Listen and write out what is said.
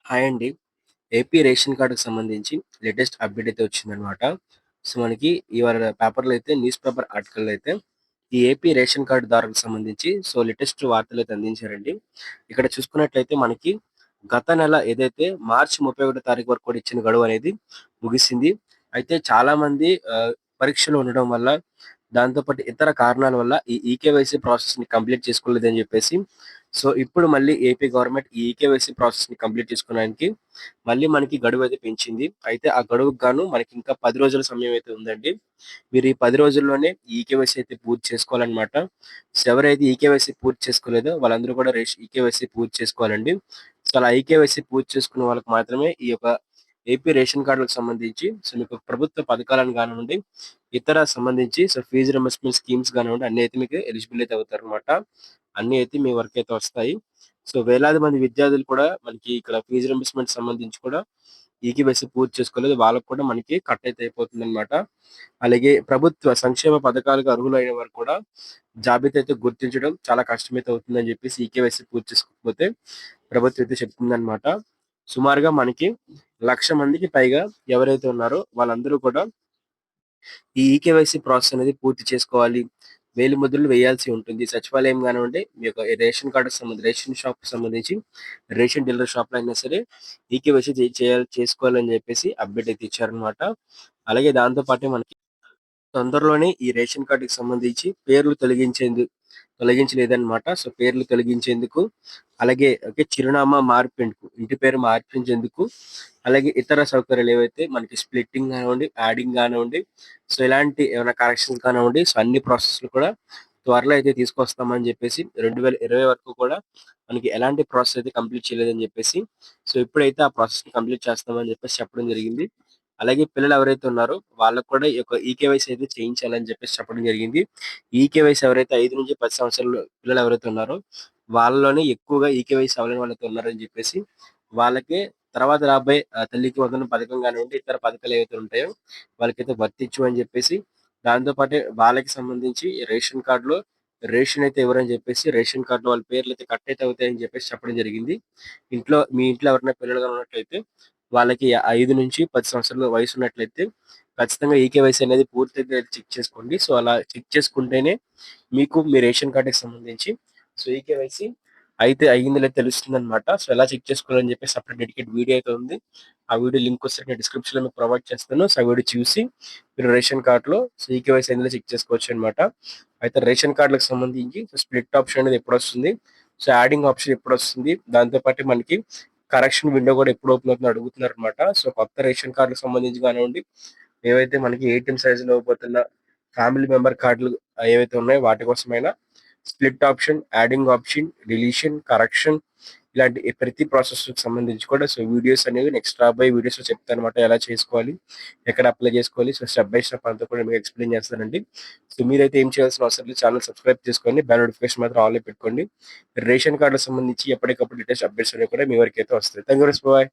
Hi అండి. AP ration కార్డ్‌కి సంబంధించి లేటెస్ట్ అప్‌డేట్ అయితే వచ్చిందనమాట. సో, మనకి ఇవాళ పేపర్‌లో అయితే న్యూస్ పేపర్ ఆర్టికల్‌లో అయితే ఈ ఏపీ రేషన్ కార్డ్‌దారులకు సంబంధించి లేటెస్ట్ వార్తలైతే అందించారండి. ఇక్కడ చూసుకున్నట్లయితే మనకి గత నెల ఏదైతే మార్చి 31 తారీఖు వరకు కూడా ఇచ్చిన గడువనేది ముగిసింది. అయితే చాలామంది పరీక్షలు ఉండడం వల్ల, దాంతో పాటు ఇతర కారణాల వల్ల ఈ ఈకేవైసీ ప్రాసెస్‌ని కంప్లీట్ చేసుకోలేదని జెప్పేసి, ఇప్పుడు మళ్ళీ ఏపీ గవర్నమెంట్ ఈ ఈకేవైసీ ప్రాసెస్‌ని కంప్లీట్ చేసుకోవడానికి మళ్ళీ మనకి గడువైతే పెంచింది. అయితే ఆ గడువుకు గాను మనకింకా 10 రోజుల సమయం అయితే ఉందండి. మీరు ఈ 10 రోజుల్లోనే ఈ ఈకేవైసీ అయితే పూర్తి చేసుకోవాలనమాట. ఎవరైతే ఈకేవైసీ పూర్తి చేసుకోలేదో వాళ్ళందరూ కూడా ఈకేవైసీ పూర్తి చేసుకోవాలండి. అలా ఈకేవైసీ పూర్తి చేసుకున్న వాళ్ళకి మాత్రమే ఈ యొక్క ఏపీ రేషన్ కార్డులకు సంబంధించి మీకు ప్రభుత్వ పథకాలను గానివ్వండి, ఇతర సంబంధించి ఫీజ్ రీయింబర్స్‌మెంట్ స్కీమ్స్ గానివ్వండి అన్నీ అయితే మీకు ఎలిజిబుల్ అయితే అవుతారనమాట. అన్నీ అయితే మీ వరకైతే వస్తాయి. వేలాది మంది విద్యార్థులు కూడా మనకి ఇక్కడ ఫీజ్ రీయింబర్స్‌మెంట్ సంబంధించి కూడా ఈకేవైసీ పూర్తి చేసుకోలేదు. వాళ్ళకి కూడా మనకి కట్ అయితే అయిపోతుందనమాట. అలాగే ప్రభుత్వ సంక్షేమ పథకాలకు అర్హులైన వారు కూడా జాబితా అయితే గుర్తించడం చాలా కష్టమైతే అవుతుందని చెప్పేసి ఈకేవైసీ పూర్తి చేసుకోకపోతే ప్రభుత్వం అయితే చెప్తుందనమాట. సుమారుగా మనకి 1,00,000 మందికి పైగా ఎవరైతే ఉన్నారో వాళ్ళందరూ కూడా ఈ ఈకేవైసీ ప్రాసెస్ అనేది పూర్తి చేసుకోవాలి. వేలిముద్రలు వేయాల్సి ఉంటుంది. సచివాలయం గానివ్వండి, మీ యొక్క రేషన్ కార్డ్‌కి రేషన్ షాప్‌కి సంబంధించి రేషన్ డీలర్ షాప్‌లో అయినా సరే ఈకేవైసీ చేసుకోవాలని చెప్పేసి అప్డేట్ అయితే ఇచ్చారనమాట. అలాగే దాంతో పాటే మనకి తొందరలోనే ఈ రేషన్ కార్డ్‌కి సంబంధించి పేర్లు తొలగించలేదన్నమాట. పేర్లు తొలగించేందుకు, అలాగే చిరునామా మార్పేందుకు, ఇంటి పేరు మార్పించేందుకు, అలాగే ఇతర సౌకర్యాలు ఏవైతే మనకి స్ప్లిట్టింగ్ గానివ్వండి, యాడింగ్ గానివ్వండి, ఇలాంటి ఏమైనా కరెక్షన్స్ కానివ్వండి, అన్ని ప్రాసెస్‌లు కూడా త్వరలో అయితే తీసుకొస్తామని జెప్పేసి 2020 వరకు కూడా మనకి ఎలాంటి ప్రాసెస్ అయితే కంప్లీట్ చేయలేదని జెప్పేసి, ఇప్పుడైతే ఆ ప్రాసెస్‌ని కంప్లీట్ చేస్తామని జెప్పేసి చెప్పడం జరిగింది. అలాగే పిల్లలు ఎవరైతే ఉన్నారో వాళ్ళకి కూడా ఈ యొక్క ఈకేవైసీ అయితే చేయించాలని చెప్పేసి చెప్పడం జరిగింది. ఈకేవైసీ ఎవరైతే 5-10 సంవత్సరాల పిల్లలు ఎవరైతే ఉన్నారో వాళ్ళలోనే ఎక్కువగా ఈకేవైసీ అవ్వలేని వాళ్ళైతే ఉన్నారని చెప్పేసి, వాళ్ళకే తర్వాత రాబోయే తల్లికి వందనం పథకం కానివ్వండి, ఇతర పథకాలు ఏవైతే ఉంటాయో వాళ్ళకైతే వర్తించవు అని చెప్పేసి, దాంతో పాటే వాళ్ళకి సంబంధించి రేషన్ కార్డ్‌లో రేషన్ అయితే ఇవ్వరని చెప్పేసి, రేషన్ కార్డ్‌లో వాళ్ళ పేర్లయితే కట్ అయితే అవుతాయని చెప్పేసి చెప్పడం జరిగింది. మీ ఇంట్లో ఎవరైనా పిల్లలు గాని ఉన్నట్లయితే వాళ్ళకి 5-10 సంవత్సరాల వయసున్నట్లయితే ఖచ్చితంగా ఈకేవైసీ అనేది పూర్తిగా చెక్ చేసుకోండి. అలా చెక్ చేసుకుంటేనే మీకు మీ రేషన్ కార్డ్‌కి సంబంధించి ఈకేవైసీ అయితే అయిందో లేదో తెలుస్తుందనమాట. ఎలా చెక్ చేసుకోవాలని చెప్పేసి సెపరేట్ డెడికేట్ వీడియో అయితే ఉంది. ఆ వీడియో లింక్ వచ్చేసి నేను డిస్క్రిప్షన్‌లో మీకు ప్రొవైడ్ చేస్తాను. ఆ వీడియో చూసి మీరు రేషన్ కార్డ్‌లో ఈకేవైసీ అయిందో చెక్ చేసుకోవచ్చనమాట. అయితే రేషన్ కార్డ్‌లకు సంబంధించి స్ప్లిట్ ఆప్షన్ అనేది ఎప్పుడొస్తుంది? Adding option ఎప్పుడొస్తుంది? దాంతో పాటు మనకి కరెక్షన్ విండో కూడా ఎప్పుడు ఓపెన్ అవుతుందో అడుగుతున్నారనమాట. కొత్త రేషన్ కార్డ్‌లకు సంబంధించి కానివ్వండి, ఏవైతే మనకి ఏటీఎం సైజ్‌లో ఇవ్వబోతున్న ఫ్యామిలీ మెంబర్ కార్డ్‌లు ఏవైతే ఉన్నాయో వాటి కోసమైనా split option, adding option, deletion, correction ఇలాంటి ప్రతి ప్రాసెస్‌కి సంబంధించి కూడా వీడియోస్ అనేవి నెక్స్ట్ రాబోయే వీడియోస్‌లో చెప్తానన్నమాట. ఎలా చేసుకోవాలి? ఎక్కడ అప్లై చేసుకోవాలి? స్టెప్ బై స్టెప్ అంతా కూడా మీకు ఎక్స్‌ప్లెయిన్ చేస్తానండి. మీరైతే ఏం చేయాల్సిన అవసరం లేదు. ఛానెల్ సబ్స్క్రైబ్ చేసుకోండి. బెల్ నోటిఫికేషన్ మాత్రం ఆల్‌లో పెట్టుకోండి. రేషన్ కార్డ్‌లకు సంబంధించి ఎప్పటికప్పుడు లేటెస్ట్ అప్డేట్స్ అనేవి కూడా మీ వరకైతే వస్తాయి. Thank you. బాయ్.